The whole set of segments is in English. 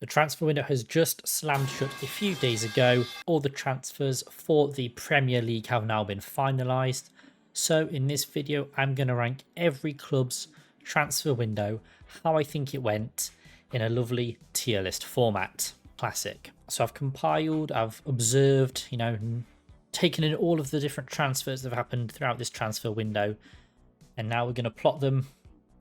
The transfer window has just slammed shut a few days ago. All the transfers for the Premier League have now been finalised. So in this video, I'm going to rank every club's transfer window, how I think it went in a lovely tier list format. Classic. So I've compiled, I've observed, taken in all of the different transfers that have happened throughout this transfer window. And now we're going to plot them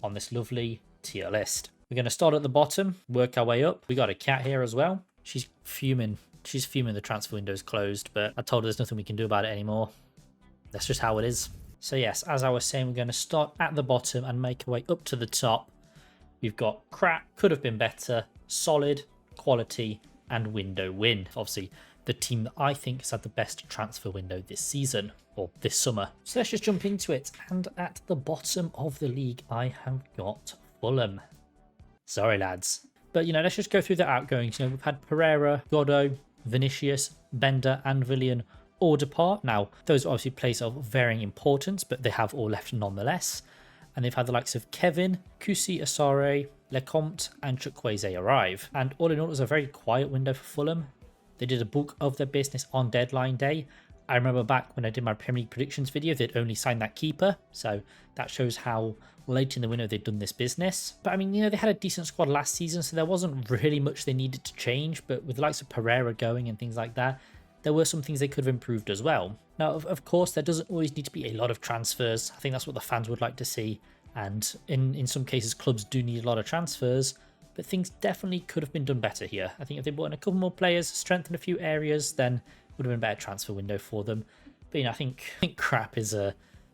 on this lovely tier list. We're going to start at the bottom, work our way up. We got a cat here as well. She's fuming. She's fuming the transfer window is closed, but I told her there's nothing we can do about it anymore. That's just how it is. So yes, as I was saying, we're going to start at the bottom and make our way up to the top. We've got crap, could have been better, solid, quality, and window win. Obviously, the team that I think has had the best transfer window this season, or this summer. So let's just jump into it. And at the bottom of the league, I have got Fulham. Sorry, lads. But, let's just go through the outgoings. We've had Pereira, Godot, Vinicius, Bender, and Villian all depart. Now, those are obviously players of varying importance, but they have all left nonetheless. And they've had the likes of Kevin, Kusi Asare, Lecomte, and Chukwueze arrive. And all in all, it was a very quiet window for Fulham. They did a bulk of their business on deadline day. I remember back when I did my Premier League predictions video, they'd only signed that keeper. So that shows how late in the window they'd done this business. But I mean, they had a decent squad last season, so there wasn't really much they needed to change. But with the likes of Pereira going and things like that, there were some things they could have improved as well. Now, of course, there doesn't always need to be a lot of transfers. I think that's what the fans would like to see. And in some cases, clubs do need a lot of transfers. But things definitely could have been done better here. I think if they brought in a couple more players, strengthened a few areas, then it would have been a better transfer window for them. But I think crap is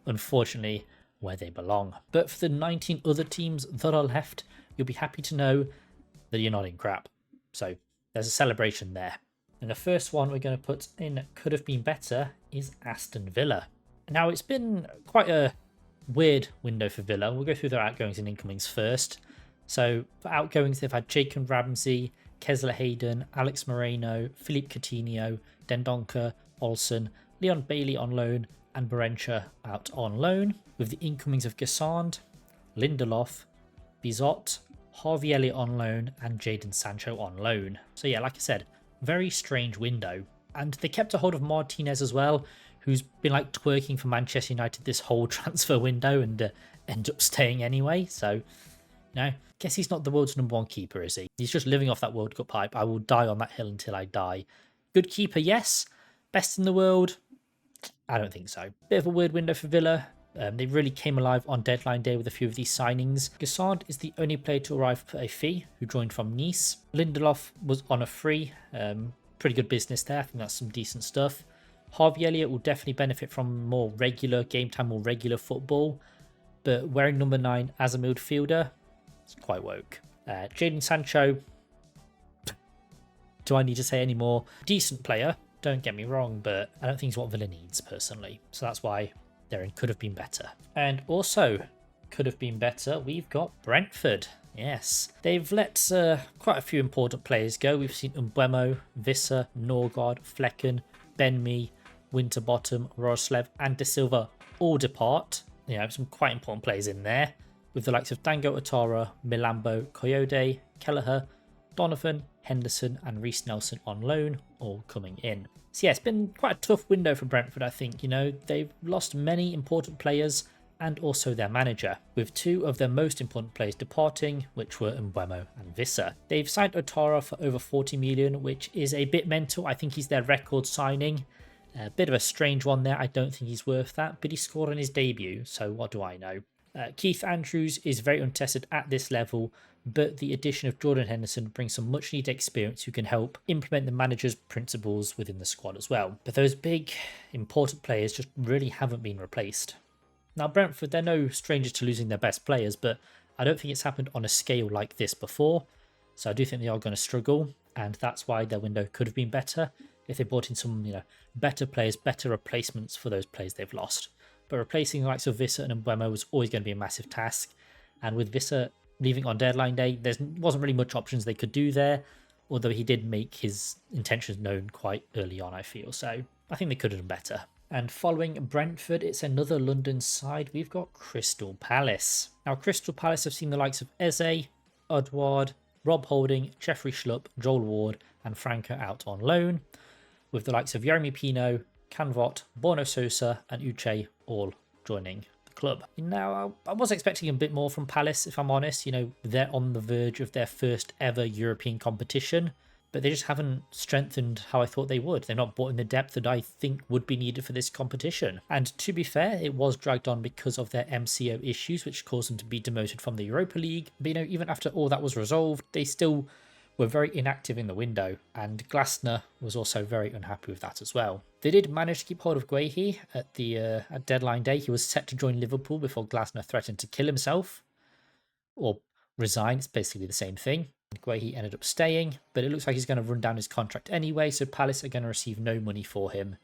unfortunately where they belong. But for the 19 other teams that are left, you'll be happy to know that you're not in crap. So there's a celebration there. And the first one we're going to put in could have been better is Aston Villa. Now, it's been quite a weird window for Villa. We'll go through their outgoings and incomings first. So for outgoings, they've had Jacob Ramsey, Kesler Hayden, Alex Moreno, Philippe Coutinho, Dendoncker, Olsen, Leon Bailey on loan, and Berencha out on loan. With the incomings of Gassand, Lindelof, Bizot, Harvey Elliott on loan, and Jadon Sancho on loan. So yeah, like I said, very strange window. And they kept a hold of Martinez as well, who's been like twerking for Manchester United this whole transfer window and ended up staying anyway. So, guess he's not the world's #1 keeper, is he? He's just living off that World Cup hype. I will die on that hill until I die. Good keeper, yes. Best in the world? I don't think so. Bit of a weird window for Villa. They really came alive on deadline day with a few of these signings. Gassard is the only player to arrive for a fee, who joined from Nice. Lindelof was on a free. Pretty good business there. I think that's some decent stuff. Harvey Elliott will definitely benefit from more regular game time, more regular football. But wearing number 9 as a midfielder, it's quite woke. Jadon Sancho, do I need to say any more? Decent player, don't get me wrong, but I don't think he's what Villa needs personally. So that's why they're in could have been better. And also could have been better, we've got Brentford. Yes, they've let quite a few important players go. We've seen Mbeumo, Visser, Norgard, Flecken, Ben Mee, Winterbottom, Roslev, and De Silva all depart. Some quite important players in there, with the likes of Dango Atara, Milambo, Coyote, Kelleher, Donovan, Henderson, and Reece Nelson on loan, all coming in. So yeah, it's been quite a tough window for Brentford, I think. They've lost many important players and also their manager, with 2 of their most important players departing, which were Mbeumo and Visser. They've signed Otara for over 40 million, which is a bit mental. I think he's their record signing. A bit of a strange one there. I don't think he's worth that, but he scored on his debut, so what do I know? Keith Andrews is very untested at this level, but the addition of Jordan Henderson brings some much needed experience who can help implement the manager's principles within the squad as well. But those big, important players just really haven't been replaced. Now, Brentford, they're no strangers to losing their best players, but I don't think it's happened on a scale like this before. So I do think they are going to struggle, and that's why their window could have been better if they brought in some, better players, better replacements for those players they've lost. But replacing the likes of Visser and Mbeumo was always going to be a massive task. And with Visser leaving on deadline day, there wasn't really much options they could do there, although he did make his intentions known quite early on, I feel. So I think they could have done better. And following Brentford, it's another London side. We've got Crystal Palace. Now, Crystal Palace have seen the likes of Eze, Odward, Rob Holding, Jeffrey Schlupp, Joel Ward and Franco out on loan, with the likes of Jeremy Pino, Canvot, Borno Sosa and Uche all joining the club. Now, I was expecting a bit more from Palace, if I'm honest. They're on the verge of their first ever European competition, but they just haven't strengthened how I thought they would. They've not brought in the depth that I think would be needed for this competition. And to be fair, it was dragged on because of their MCO issues, which caused them to be demoted from the Europa League. But even after all that was resolved, they still were very inactive in the window, and Glasner was also very unhappy with that as well. They did manage to keep hold of Guehi at deadline day. He was set to join Liverpool before Glasner threatened to kill himself or resign. It's basically the same thing. Guehi ended up staying, but it looks like he's going to run down his contract anyway, so Palace are going to receive no money for him.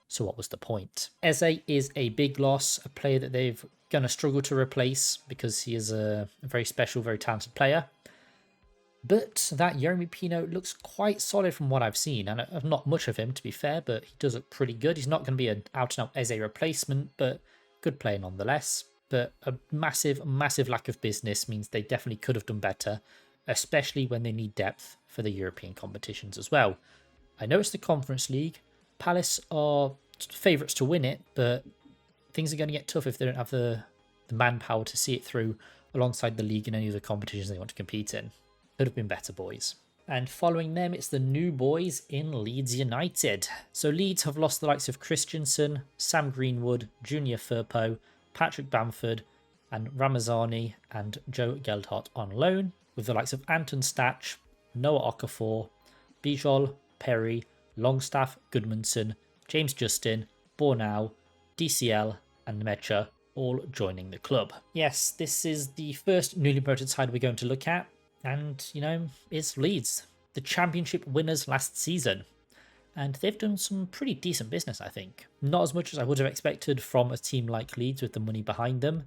So what was the point? Eze is a big loss, a player that they've going to struggle to replace because he is a very special, very talented player. But that Jeremy Pino looks quite solid from what I've seen, and I've not much of him to be fair, but he does look pretty good. He's not going to be an out-and-out Eze replacement, but good player nonetheless. But a massive, massive lack of business means they definitely could have done better, especially when they need depth for the European competitions as well. I know it's the Conference League. Palace are favourites to win it, but things are going to get tough if they don't have the manpower to see it through alongside the league and any other competitions they want to compete in. Could have been better, boys. And following them, it's the new boys in Leeds United. So Leeds have lost the likes of Christensen, Sam Greenwood, Junior Firpo, Patrick Bamford, and Ramazani and Joe Geldhart on loan, with the likes of Anton Stach, Noah Okafor, Bijol, Perry, Longstaff, Goodmanson, James Justin, Bornau, DCL, and Mecha all joining the club. Yes, this is the first newly promoted side we're going to look at. And, it's Leeds, the championship winners last season. And they've done some pretty decent business, I think. Not as much as I would have expected from a team like Leeds with the money behind them.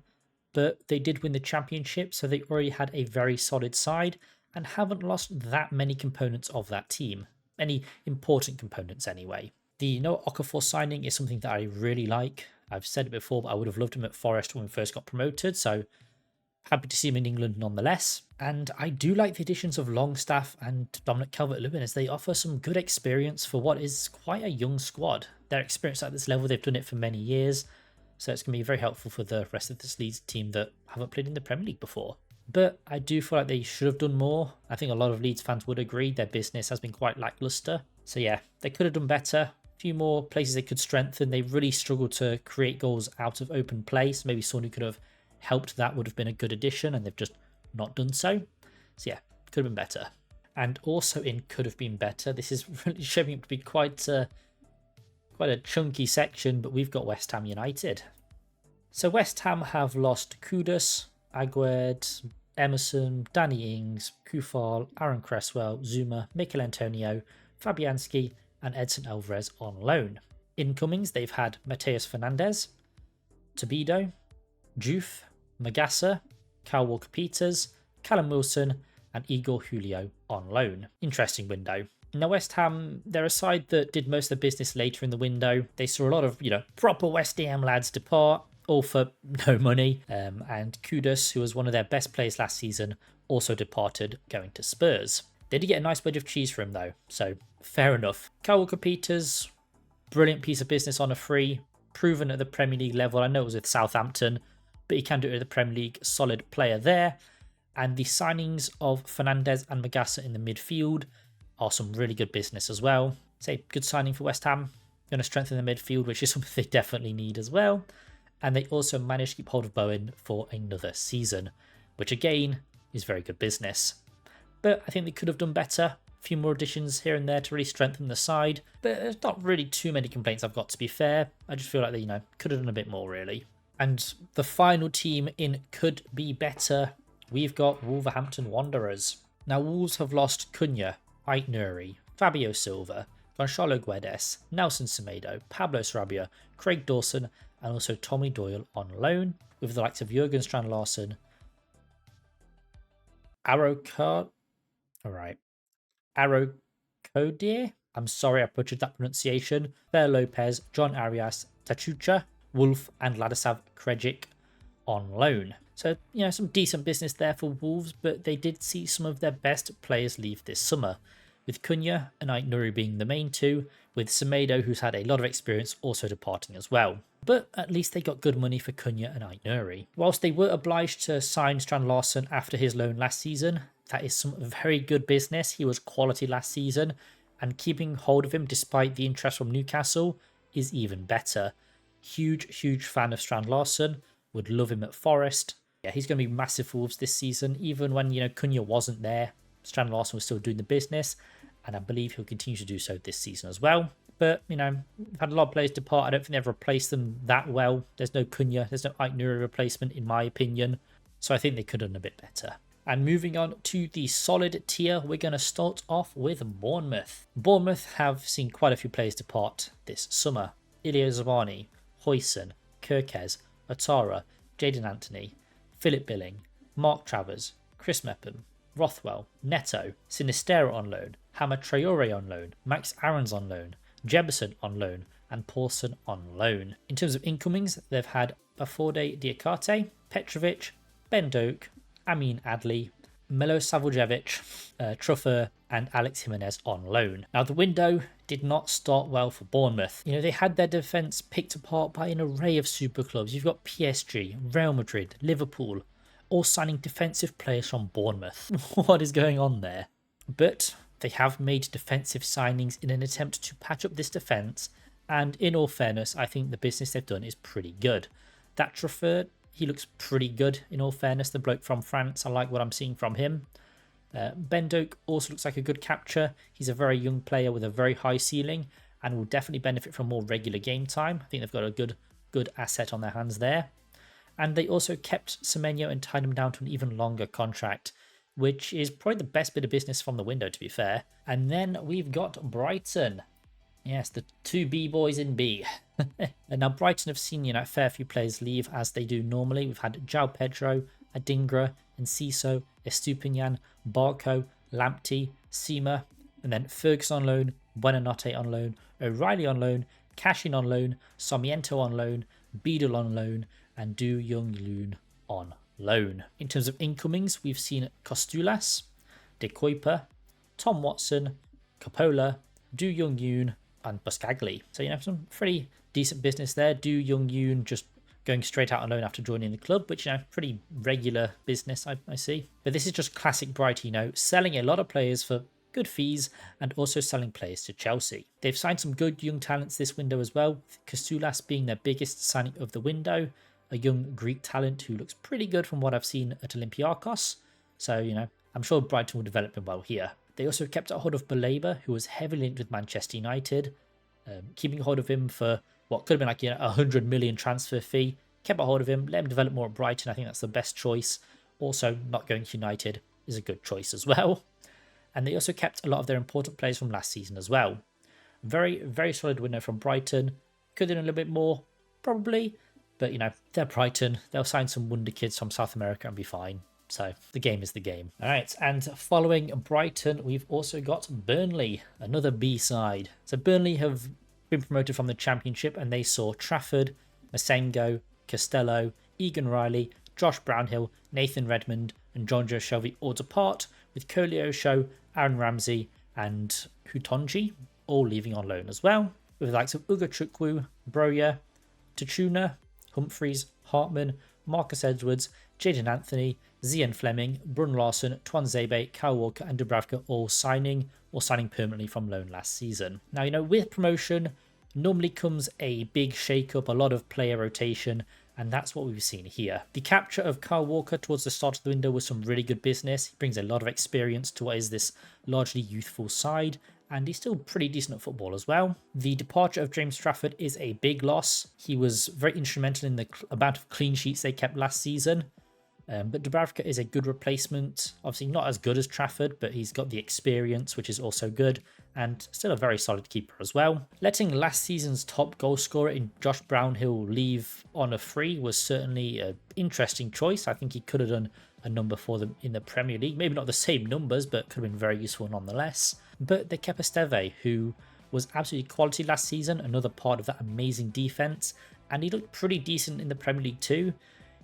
But they did win the championship, so they already had a very solid side and haven't lost that many components of that team. Any important components, anyway. The Noah Okafor signing is something that I really like. I've said it before, but I would have loved him at Forest when we first got promoted, so happy to see him in England nonetheless. And I do like the additions of Longstaff and Dominic Calvert-Lewin, as they offer some good experience for what is quite a young squad. Their experience at this level, they've done it for many years, so it's going to be very helpful for the rest of this Leeds team that haven't played in the Premier League before. But I do feel like they should have done more. I think a lot of Leeds fans would agree their business has been quite lacklustre. So yeah, they could have done better. A few more places they could strengthen. They really struggled to create goals out of open play, so maybe someone who could have helped that would have been a good addition, and they've just not done so. So yeah, could have been better. And also in could have been better, this is really shaping up to be quite a chunky section, but we've got West Ham United. So West Ham have lost Kudus, Aguerd, Emerson, Danny Ings, Kufal, Aaron Cresswell, Zuma, Mikel Antonio, Fabianski and Edson Alvarez on loan. Incomings, they've had Mateus Fernandes, Tobido, Juve, Magassa, Kyle Walker-Peters, Callum Wilson and Igor Julio on loan. Interesting window. Now West Ham, they're a side that did most of the business later in the window. They saw a lot of, proper West Ham lads depart, all for no money. And Kudus, who was one of their best players last season, also departed, going to Spurs. They did get a nice wedge of cheese for him though, so fair enough. Kyle Walker-Peters, brilliant piece of business on a free, proven at the Premier League level. I know it was with Southampton, but he can do it at the Premier League, solid player there. And the signings of Fernandes and Magassa in the midfield are some really good business as well. Say, good signing for West Ham. Going to strengthen the midfield, which is something they definitely need as well. And they also managed to keep hold of Bowen for another season, which again is very good business. But I think they could have done better. A few more additions here and there to really strengthen the side. But there's not really too many complaints I've got, to be fair. I just feel like they, could have done a bit more really. And the final team in could be better, we've got Wolverhampton Wanderers. Now Wolves have lost Cunha, Ait Nuri, Fabio Silva, Gonçalo Guedes, Nelson Semedo, Pablo Sarabia, Craig Dawson and also Tommy Doyle on loan, with the likes of Jurgen Strand-Larsen, Arokodir. I'm sorry I butchered that pronunciation. Fer Lopez, John Arias, Tachucha, Wolf and Ladislav Krejic on loan. So, you know, some decent business there for Wolves, but they did see some of their best players leave this summer, with Cunha and Aït-Nouri being the main two, with Semedo, who's had a lot of experience, also departing as well. But at least they got good money for Cunha and Aït-Nouri. Whilst they were obliged to sign Strand Larsen after his loan last season, that is some very good business. He was quality last season, and keeping hold of him despite the interest from Newcastle is even better. Huge fan of Strand Larsen. Would love him at Forest. Yeah, he's going to be massive for Wolves this season. Even when, you know, Cunha wasn't there, Strand Larsen was still doing the business, and I believe he'll continue to do so this season as well. But, you know, we've had a lot of players depart. I don't think they've replaced them that well. There's no Cunha, there's no Aït-Nouri replacement, in my opinion. So I think they could have done a bit better. And moving on to the solid tier, we're going to start off with Bournemouth. Bournemouth have seen quite a few players depart this summer. Ilya Zabani, Huijsen, Kerkez, Atara, Jadon Anthony, Philip Billing, Mark Travers, Chris Mepham, Rothwell, Neto, Sinistera on loan, Hammer Traore on loan, Max Aarons on loan, Jefferson on loan, and Paulson on loan. In terms of incomings, they've had Baforde Diakate, Petrovic, Ben Doak, Amin Adli, Milo Savuljevic, Truffer, and Alex Jimenez on loan. Now, the window did not start well for Bournemouth. You know, they had their defence picked apart by an array of super clubs. You've got PSG, Real Madrid, Liverpool, all signing defensive players from Bournemouth. What is going on there? But they have made defensive signings in an attempt to patch up this defence, and in all fairness, I think the business they've done is pretty good. That Truffer, he looks pretty good, in all fairness, the bloke from France. I like what I'm seeing from him. Ben Doak also looks like a good capture. He's a very young player with a very high ceiling and will definitely benefit from more regular game time. I think they've got a good asset on their hands there. And they also kept Semenyo and tied him down to an even longer contract, which is probably the best bit of business from the window, to be fair. And then we've got Brighton. Yes, the two B boys in B. And now Brighton have seen, you know, a fair few players leave, as they do normally. We've had João Pedro, Adingra, Enciso, Estupinian, Barco, Lamptey, Seema, and then Ferguson on loan, Buonanotte on loan, O'Reilly on loan, Cashin on loan, Sarmiento on loan, Beadle on loan, and Du Young Loon on loan. In terms of incomings, we've seen Costulas, De Kuiper, Tom Watson, Coppola, Du Young Yoon, and Buscagli. So, you know, some pretty decent business there. Du Young Yoon just going straight out on loan after joining the club, which, you know, pretty regular business, I see. But this is just classic Brighton, you know, selling a lot of players for good fees and also selling players to Chelsea. They've signed some good young talents this window as well, Costulas being their biggest signing of the window, a young Greek talent who looks pretty good from what I've seen at Olympiacos. So, you know, I'm sure Brighton will develop him well here. They also kept a hold of Baleba, who was heavily linked with Manchester United, keeping hold of him for what could have been like, you know, 100 million transfer fee. Kept a hold of him, let him develop more at Brighton. I think that's the best choice. Also, not going to United is a good choice as well. And they also kept a lot of their important players from last season as well. Very solid window from Brighton. Could have done a little bit more, probably. But, you know, they're Brighton. They'll sign some wonder kids from South America and be fine. So the game is the game. All right, and following Brighton, we've also got Burnley, another B side. So Burnley have been promoted from the Championship, and they saw Trafford, Masengo, Costello, Egan Riley, Josh Brownhill, Nathan Redmond, and John Joe Shelby all depart, with Kolio Show, Aaron Ramsey, and Hutonji all leaving on loan as well, with the likes of Ugo Chukwu, Broya, Tachuna, Humphreys, Hartman, Marcus Edwards, Jadon Anthony, Zian Fleming, Brun Larson, Twanzebe, Kyle Walker, and Dubravka all signing permanently from loan last season. Now, you know, with promotion normally comes a big shake-up, a lot of player rotation, and that's what we've seen here. The capture of Kyle Walker towards the start of the window was some really good business. He brings a lot of experience to what is this largely youthful side, and he's still pretty decent at football as well. The departure of James Trafford is a big loss. He was very instrumental in the amount of clean sheets they kept last season. But Dubravka is a good replacement. Obviously not as good as Trafford, but he's got the experience, which is also good, and still a very solid keeper as well. Letting last season's top goal scorer in Josh Brownhill leave on a free was certainly an interesting choice. I think he could have done a number for them in the Premier League. Maybe not the same numbers, but could have been very useful nonetheless. But they kept Esteve, who was absolutely quality last season, another part of that amazing defence, and he looked pretty decent in the Premier League too.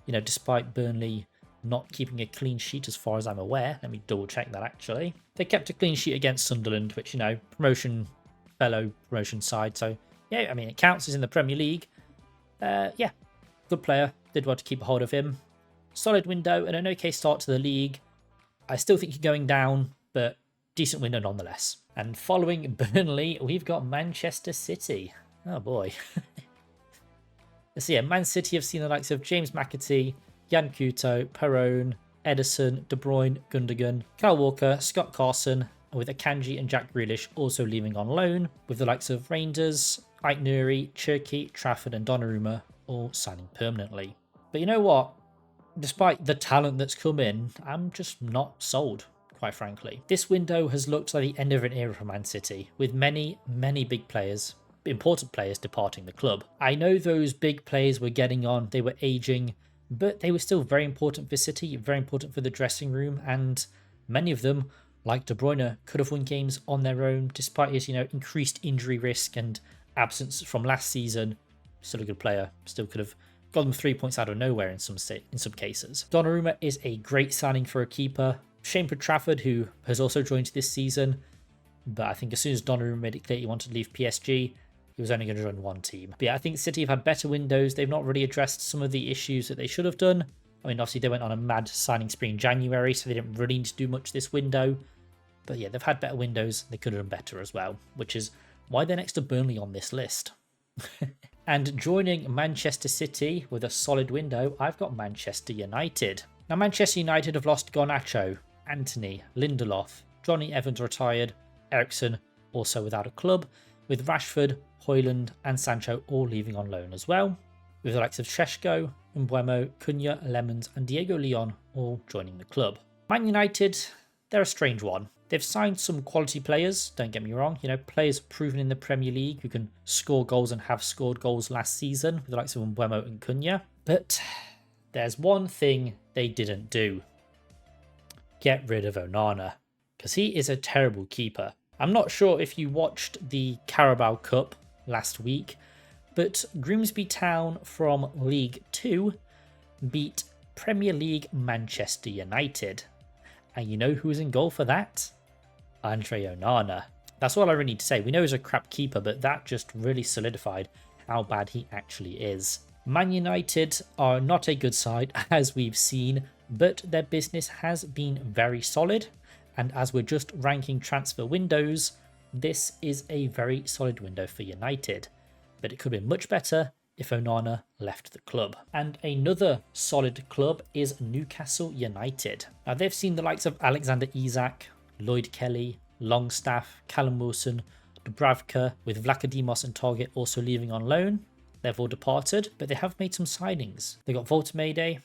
You know, despite Burnley not keeping a clean sheet as far as I'm aware. Let me double check that actually. They kept a clean sheet against Sunderland, which, you know, fellow promotion side. So, yeah, I mean, it counts as in the Premier League. Yeah, good player. Did well to keep a hold of him. Solid window and an okay start to the league. I still think you're going down, but decent window nonetheless. And following Burnley, we've got Manchester City. Oh boy. So yeah, Man City have seen the likes of James McAtee, Jan Couto, Perrone, Ederson, De Bruyne, Gundogan, Kyle Walker, Scott Carson, with Akanji and Jack Grealish also leaving on loan, with the likes of Rangers, Ait Nuri, Cherki, Trafford and Donnarumma all signing permanently. But you know what? Despite the talent that's come in, I'm just not sold, quite frankly. This window has looked like the end of an era for Man City, with many big players, important players departing the club. I know those big players were getting on, they were aging, but they were still very important for City, very important for the dressing room, and many of them, like De Bruyne, could have won games on their own despite his, you know, increased injury risk and absence from last season. Still a good player, still could have got them 3 points out of nowhere in some cases. Donnarumma is a great signing for a keeper. Shame for Trafford, who has also joined this season, but I think as soon as Donnarumma made it clear he wanted to leave PSG, he was only going to join one team. But yeah, I think City have had better windows. They've not really addressed some of the issues that they should have done. I mean, obviously they went on a mad signing spree in January, so they didn't really need to do much this window. But yeah, they've had better windows. They could have done better as well, which is why they're next to Burnley on this list. And joining Manchester City with a solid window, I've got Manchester United. Now, Manchester United have lost Garnacho, Anthony, Lindelof, Johnny Evans retired, Eriksen also without a club, with Rashford, Højlund and Sancho all leaving on loan as well, with the likes of Šeško, Mbeumo, Cunha, Lemons and Diego Leon all joining the club. Man United, they're a strange one. They've signed some quality players, don't get me wrong, you know, players proven in the Premier League who can score goals and have scored goals last season, with the likes of Mbeumo and Cunha. But there's one thing they didn't do. Get rid of Onana, because he is a terrible keeper. I'm not sure if you watched the Carabao Cup last week, but Grimsby Town from League 2 beat Premier League Manchester United. And you know who's in goal for that? Andre Onana. That's all I really need to say. We know he's a crap keeper, but that just really solidified how bad he actually is. Man United are not a good side, as we've seen, but their business has been very solid. And as we're just ranking transfer windows, this is a very solid window for United. But it could have been much better if Onana left the club. And another solid club is Newcastle United. Now they've seen the likes of Alexander Isak, Lloyd Kelly, Longstaff, Callum Wilson, Dubravka, with Vlachodimos and Target also leaving on loan. They've all departed, but they have made some signings. They've got Voltemade,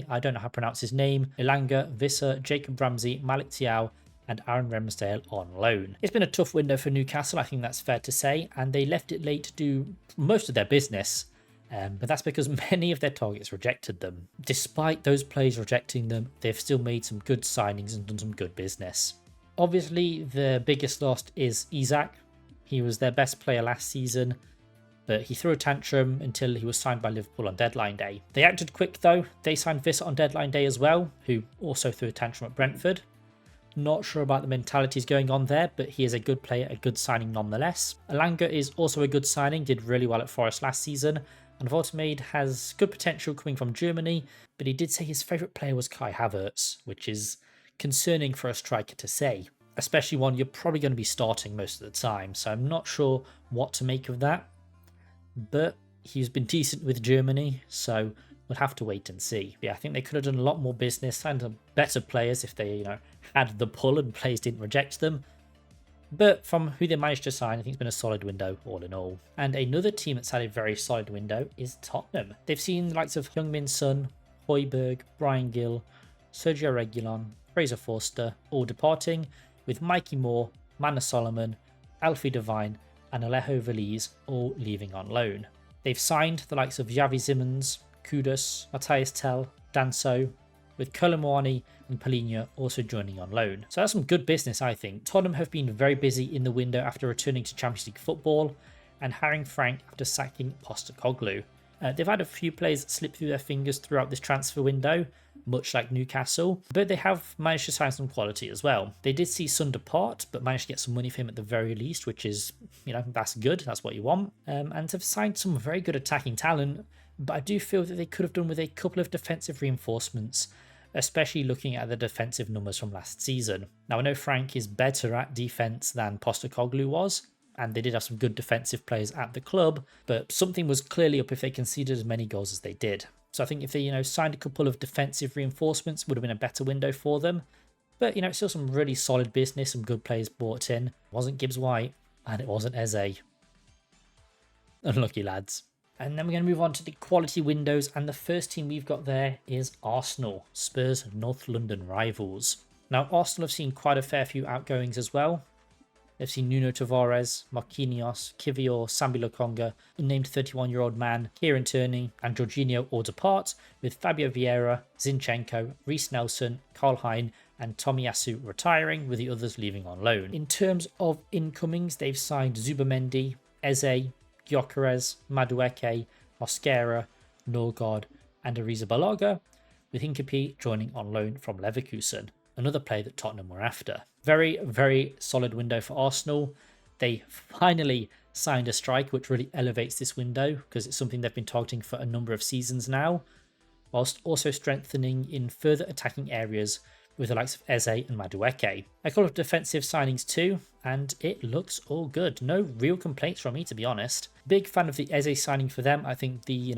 I don't know how to pronounce his name, Elanga, Visser, Jacob Ramsey, Malik Thiaw, and Aaron Ramsdale on loan. It's been a tough window for Newcastle, I think that's fair to say, and they left it late to do most of their business, but that's because many of their targets rejected them. Despite those players rejecting them, they've still made some good signings and done some good business. Obviously, the biggest loss is Isak. He was their best player last season, but he threw a tantrum until he was signed by Liverpool on deadline day. They acted quick though. They signed Visser on deadline day as well, who also threw a tantrum at Brentford. Not sure about the mentalities going on there, but he is a good player, a good signing nonetheless. Elanga is also a good signing, did really well at Forest last season, and Voltemade has good potential coming from Germany, but he did say his favourite player was Kai Havertz, which is concerning for a striker to say, especially one you're probably going to be starting most of the time, so I'm not sure what to make of that. But he's been decent with Germany, so we'll have to wait and see. Yeah, I think they could have done a lot more business and better players if they, had the pull and players didn't reject them. But from who they managed to sign, I think it's been a solid window all in all. And another team that's had a very solid window is Tottenham. They've seen the likes of Heung-min Son, Højbjerg, Brian Gill, Sergio Reguilon, Fraser Forster all departing, with Mikey Moore, Manor Solomon, Alfie Devine, and Alejo Veliz all leaving on loan. They've signed the likes of Xavi Simons, Kudus, Matthias Tell, Danso, with Colomwani and Paulinho also joining on loan. So that's some good business, I think. Tottenham have been very busy in the window after returning to Champions League football and hiring Frank after sacking Postecoglou. They've had a few players slip through their fingers throughout this transfer window, much like Newcastle, but they have managed to sign some quality as well. They did see Sun depart, but managed to get some money for him at the very least, which is, that's good. That's what you want. And have signed some very good attacking talent, but I do feel that they could have done with a couple of defensive reinforcements, especially looking at the defensive numbers from last season. Now, I know Frank is better at defense than Postecoglou was, and they did have some good defensive players at the club, but something was clearly up if they conceded as many goals as they did. So I think if they, signed a couple of defensive reinforcements, it would have been a better window for them. But, it's still some really solid business, some good players bought in. It wasn't Gibbs White, and it wasn't Eze. Unlucky lads. And then we're going to move on to the quality windows, and the first team we've got there is Arsenal, Spurs North London rivals. Now, Arsenal have seen quite a fair few outgoings as well. They've seen Nuno Tavares, Marquinhos, Kivior, Sambi Lokonga, unnamed 31-year-old man, Kieran Tierney, and Jorginho all depart, with Fabio Vieira, Zinchenko, Reece Nelson, Karl Hein, and Tomiyasu retiring, with the others leaving on loan. In terms of incomings, they've signed Zubamendi, Eze, Gyökeres, Madueke, Mosquera, Norgard, and Arrizabalaga, with Hincapié joining on loan from Leverkusen, another player that Tottenham were after. Very, very solid window for Arsenal. They finally signed a striker, which really elevates this window because it's something they've been targeting for a number of seasons now, whilst also strengthening in further attacking areas with the likes of Eze and Madueke. A couple of defensive signings too, and it looks all good. No real complaints from me, to be honest. Big fan of the Eze signing for them. I think the,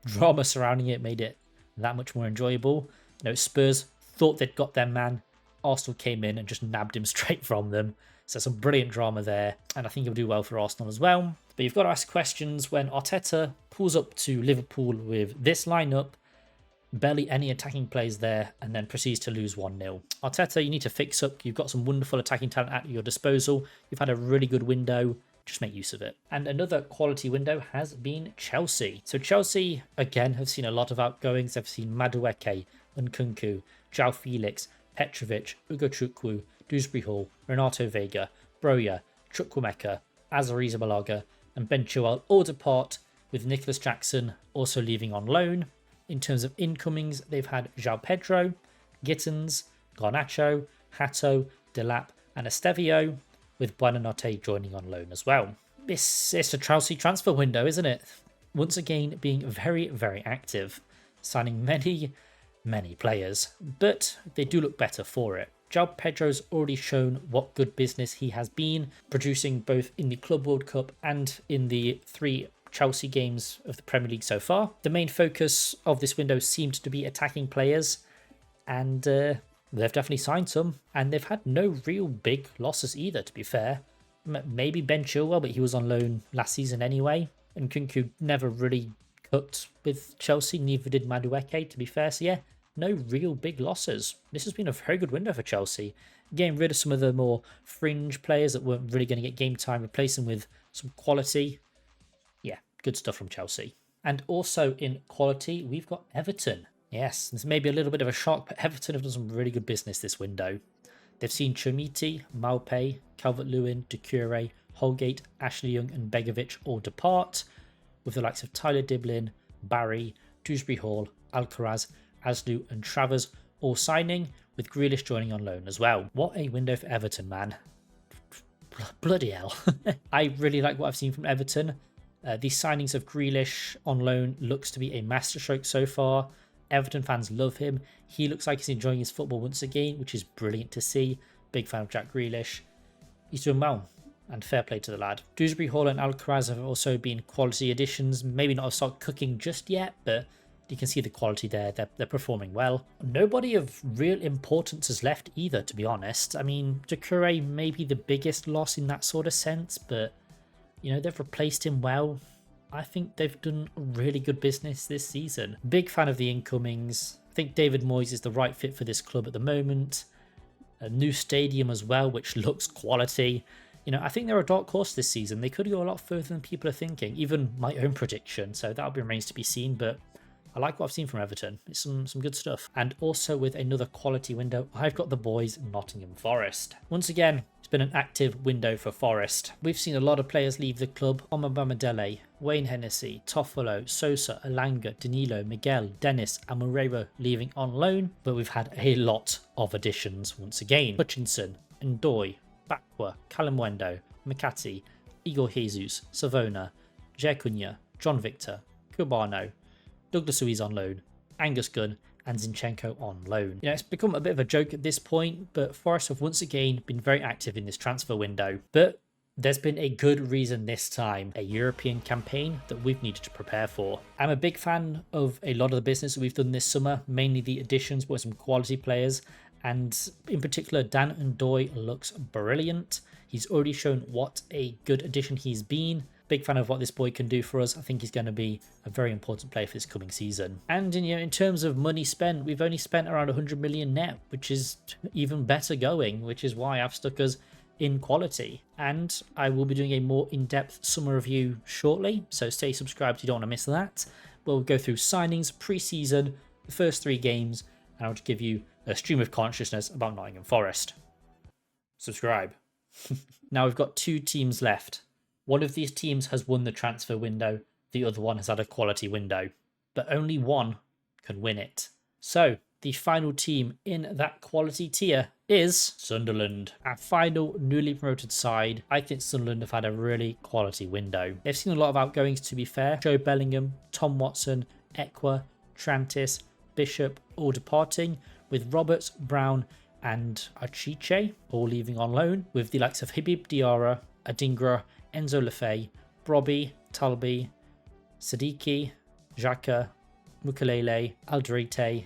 drama surrounding it made it that much more enjoyable. Spurs thought they'd got their man. Arsenal came in and just nabbed him straight from them. So some brilliant drama there, and I think he'll do well for Arsenal as well. But you've got to ask questions when Arteta pulls up to Liverpool with this lineup, barely any attacking plays there, and then proceeds to lose 1-0. Arteta, you need to fix up. You've got some wonderful attacking talent at your disposal. You've had a really good window. Just make use of it. And another quality window has been Chelsea. So Chelsea, again, have seen a lot of outgoings. They've seen Madueke, Nkunku, João Felix, Petrovic, Ugochukwu, Dewsbury Hall, Renato Vega, Broja, Chukwuemeka, Azariza and Ben Chilwell all depart, with Nicholas Jackson also leaving on loan. In terms of incomings, they've had João Pedro, Gittins, Garnacho, Hato, Delap and Estevio, with Buonanotte joining on loan as well. It's a Chelsea transfer window, isn't it? Once again, being very, very active, signing many players, but they do look better for it. João Pedro's already shown what good business he has been, producing both in the Club World Cup and in the 3 Chelsea games of the Premier League so far. The main focus of this window seemed to be attacking players, and they've definitely signed some, and they've had no real big losses either, to be fair. Maybe Ben Chilwell, but he was on loan last season anyway, and Nkunku never really cooked with Chelsea, neither did Madueke, to be fair. So yeah, no real big losses. This has been a very good window for Chelsea. Getting rid of some of the more fringe players that weren't really going to get game time, replacing with some quality. Yeah, good stuff from Chelsea. And also in quality, we've got Everton. Yes, this may be a little bit of a shock, but Everton have done some really good business this window. They've seen Chomiti, Maupay, Calvert-Lewin, Doucouré, Holgate, Ashley Young and Begovic all depart, with the likes of Tyler Diblin, Barry, Dewsbury Hall, Alcaraz, Aslu and Travers all signing, with Grealish joining on loan as well. What a window for Everton, man. Bloody hell. I really like what I've seen from Everton. These signings of Grealish on loan looks to be a masterstroke so far. Everton fans love him. He looks like he's enjoying his football once again, which is brilliant to see. Big fan of Jack Grealish. He's doing well, and fair play to the lad. Dewsbury Hall and Alcaraz have also been quality additions. Maybe not start cooking just yet, but you can see the quality there. They're performing well. Nobody of real importance has left either, to be honest. I mean, Doucouré may be the biggest loss in that sort of sense, but, they've replaced him well. I think they've done really good business this season. Big fan of the incomings. I think David Moyes is the right fit for this club at the moment. A new stadium as well, which looks quality. I think they're a dark horse this season. They could go a lot further than people are thinking, even my own prediction. So that'll be remains to be seen, but I like what I've seen from Everton. It's some good stuff. And also with another quality window, I've got the boys Nottingham Forest. Once again, It's been an active window for Forest. We've seen a lot of players leave the club. Omar Wayne Hennessy, Toffolo, Sosa, Alanga, Danilo, Miguel, Dennis and Moreira leaving on loan. But we've had a lot of additions once again. Hutchinson, Ndoye, Bakwa, Kalimwendo, Makati, Igor Jesus, Savona, Jacunha, John Victor, Cubano, Douglas Luiz on loan, Angus Gunn and Zinchenko on loan. It's become a bit of a joke at this point, but Forest have once again been very active in this transfer window. But there's been a good reason this time, a European campaign that we've needed to prepare for. I'm a big fan of a lot of the business that we've done this summer, mainly the additions with some quality players, and in particular Dan Ndoye looks brilliant. He's already shown what a good addition he's been. Big fan of what this boy can do for us. I think he's going to be a very important player for this coming season. And in terms of money spent, we've only spent around 100 million net, which is even better going, which is why I've stuck us in quality. And I will be doing a more in-depth summer review shortly, so stay subscribed if you don't want to miss that. We'll go through signings, pre-season, the first 3 games, and I'll just give you a stream of consciousness about Nottingham Forest. Subscribe. Now we've got 2 teams left. One of these teams has won the transfer window, the other one has had a quality window, but only one can win it. So the final team in that quality tier is Sunderland, our final newly promoted side. I think Sunderland have had a really quality window. They've seen a lot of outgoings, to be fair. Joe Bellingham, Tom Watson, Ekwa, Trantis, Bishop all departing, with Roberts, Brown and Achiche all leaving on loan, with the likes of Habib Diarra, Adingra, Enzo Lefebvre, Brobby, Talbi, Sadiki, Xhaka, Mukalele, Alderete,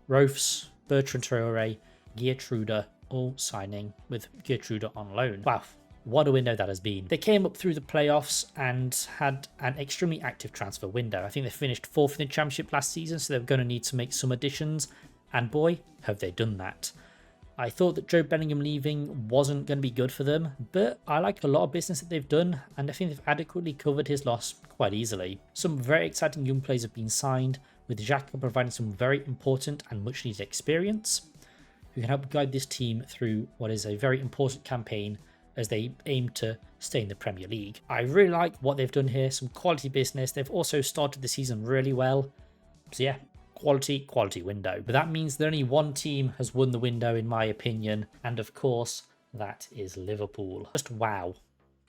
Rofs, Bertrand Traore, Geertruida all signing, with Geertruida on loan. Wow, what a window that has been. They came up through the playoffs and had an extremely active transfer window. I think they finished 4th in the championship last season, so they're going to need to make some additions, and boy, have they done that. I thought that Joe Bellingham leaving wasn't going to be good for them, but I like a lot of business that they've done, and I think they've adequately covered his loss quite easily. Some very exciting young players have been signed, with Xhaka providing some very important and much needed experience, who can help guide this team through what is a very important campaign as they aim to stay in the Premier League. I really like what they've done here, some quality business. They've also started the season really well, so yeah. Quality window. But that means that only one team has won the window in my opinion, and of course that is Liverpool. Just wow,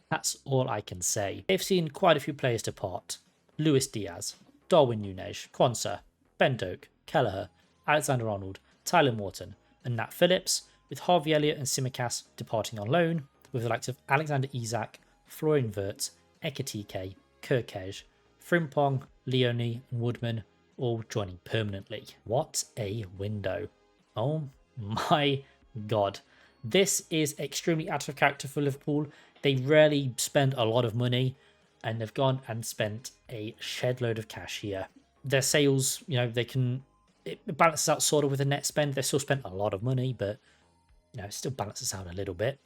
that's all I can say. They've seen quite a few players depart. Luis Diaz, Darwin Núñez, Quansah, Ben Doak, Kelleher, Alexander Arnold, Tyler Morton and Nat Phillips, with Harvey Elliott and Tsimikas departing on loan, with the likes of Alexander Isak, Florian Wirtz, Ekitike, Kirkej, Frimpong, Leone and Woodman all joining permanently. What a window. Oh my god. This is extremely out of character for Liverpool. They rarely spend a lot of money, and they've gone and spent a shed load of cash here. Their sales, it balances out sort of with the net spend. They still spent a lot of money, but it still balances out a little bit.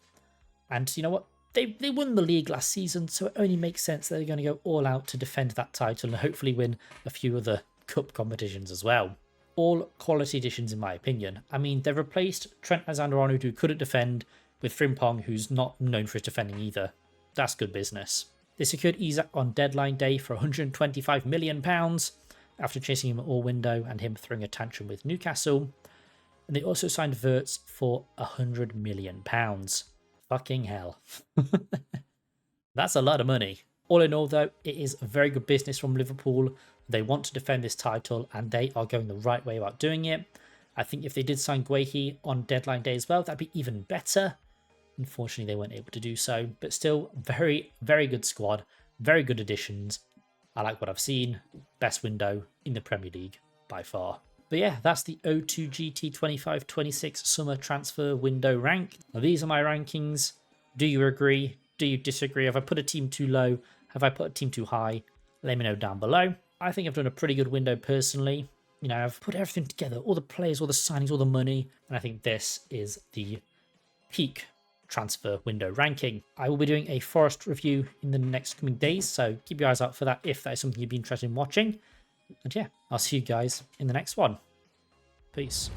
And you know what? They won the league last season, so it only makes sense that they're going to go all out to defend that title and hopefully win a few other cup competitions as well. All quality additions in my opinion. I mean, they've replaced Trent Alexander-Arnold, who couldn't defend, with Frimpong, who's not known for his defending either. That's good business. They secured Isak on deadline day for £125 million after chasing him all window and him throwing a tantrum with Newcastle. And they also signed Wirtz for £100 million. Fucking hell. That's a lot of money. All in all though, it is a very good business from Liverpool. They want to defend this title and they are going the right way about doing it. I think if they did sign Guehi on deadline day as well, that'd be even better. Unfortunately, they weren't able to do so, but still very, very good squad, very good additions. I like what I've seen. Best window in the Premier League by far. But yeah, that's the O2 GT 25-26 summer transfer window rank. Now, these are my rankings. Do you agree? Do you disagree? Have I put a team too low? Have I put a team too high? Let me know down below. I think I've done a pretty good window personally. I've put everything together, all the players, all the signings, all the money, and I think this is the peak transfer window ranking. I will be doing a Forest review in the next coming days, so keep your eyes out for that if that is something you'd be interested in watching. And yeah, I'll see you guys in the next one. Peace.